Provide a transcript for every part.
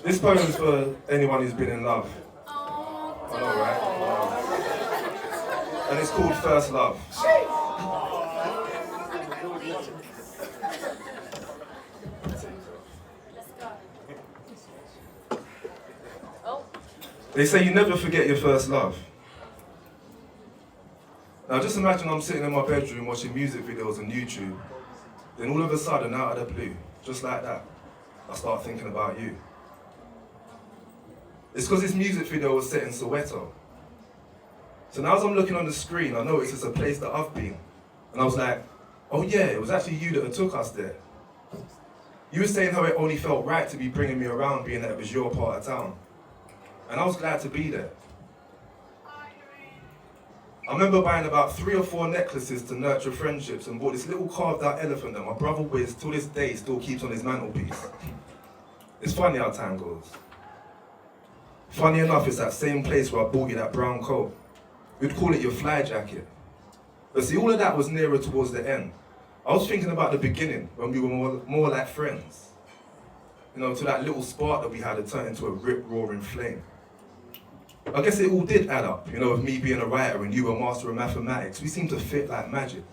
This poem is for anyone who's been in love. I know, right? And it's called First Love. They say you never forget your first love. Now just imagine I'm sitting in my bedroom watching music videos on YouTube, then all of a sudden, out of the blue, just like that, I start thinking about you. It's because this music video was set in Soweto. So now as I'm looking on the screen, I noticed it's a place that I've been. And I was like, oh yeah, it was actually you that took us there. You were saying how it only felt right to be bringing me around, being that it was your part of town. And I was glad to be there. I remember buying about 3 or 4 necklaces to nurture friendships and bought this little carved out elephant that my brother Wiz, till this day, still keeps on his mantelpiece. It's funny how time goes. Funny enough, it's that same place where I bought you that brown coat. We'd call it your fly jacket. But see, all of that was nearer towards the end. I was thinking about the beginning, when we were more like friends. You know, to that little spark that we had to turn into a rip-roaring flame. I guess it all did add up, you know, with me being a writer and you a master of mathematics. We seemed to fit like magic.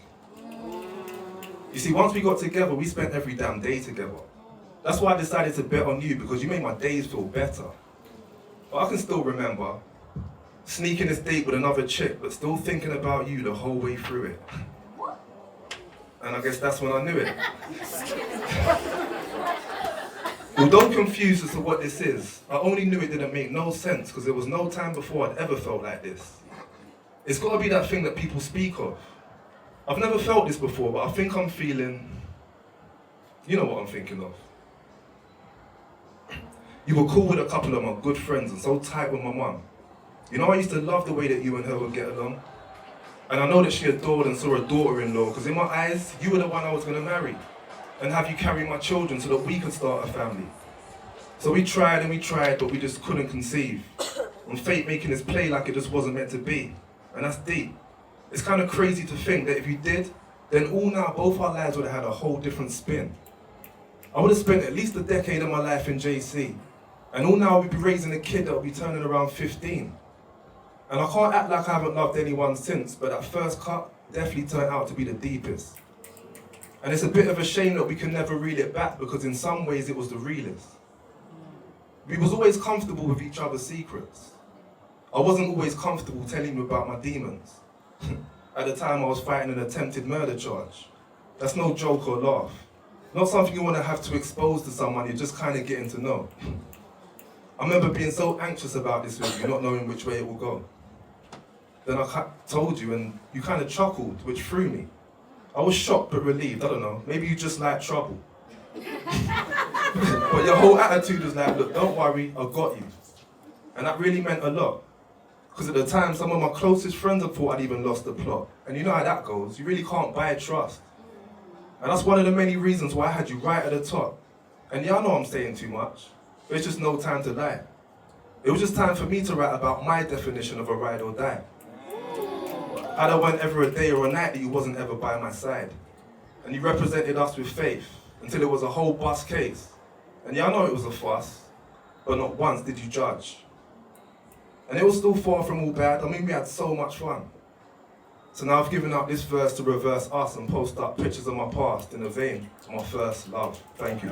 You see, once we got together, we spent every damn day together. That's why I decided to bet on you, because you made my days feel better. But I can still remember sneaking this date with another chick, but still thinking about you the whole way through it. And I guess that's when I knew it. Although confused as to what this is, I only knew it didn't make no sense because there was no time before I'd ever felt like this. It's got to be that thing that people speak of. I've never felt this before, but I think I'm feeling... You know what I'm thinking of. You were cool with a couple of my good friends and so tight with my mum. You know, I used to love the way that you and her would get along. And I know that she adored and saw a daughter-in-law, because in my eyes, you were the one I was going to marry and have you carry my children so that we could start a family. So we tried and we tried, but we just couldn't conceive. And fate making us play like it just wasn't meant to be. And that's deep. It's kind of crazy to think that if you did, then all now, both our lives would have had a whole different spin. I would have spent at least a decade of my life in JC. And all now we'd be raising a kid that would be turning around 15. And I can't act like I haven't loved anyone since, but that first cut definitely turned out to be the deepest. And it's a bit of a shame that we can never reel it back, because in some ways it was the realest. We was always comfortable with each other's secrets. I wasn't always comfortable telling you about my demons. At the time I was fighting an attempted murder charge. That's no joke or laugh. Not something you want to have to expose to someone you're just kind of getting to know. I remember being so anxious about this with you, not knowing which way it will go. Then I told you and you kind of chuckled, which threw me. I was shocked but relieved, I don't know, maybe you just like trouble. But your whole attitude was like, look, don't worry, I got you. And that really meant a lot. Because at the time, some of my closest friends had thought I'd even lost the plot. And you know how that goes, you really can't buy trust. And that's one of the many reasons why I had you right at the top. And yeah, I know I'm saying too much, but it's just no time to lie. It was just time for me to write about my definition of a ride or die. How there weren't ever a day or a night that you wasn't ever by my side. And you represented us with faith until it was a whole bus case. And yeah, I know it was a fuss, but not once did you judge. And it was still far from all bad. I mean, we had so much fun. So now I've given up this verse to reverse us and post up pictures of my past in the vein of my first love. Thank you.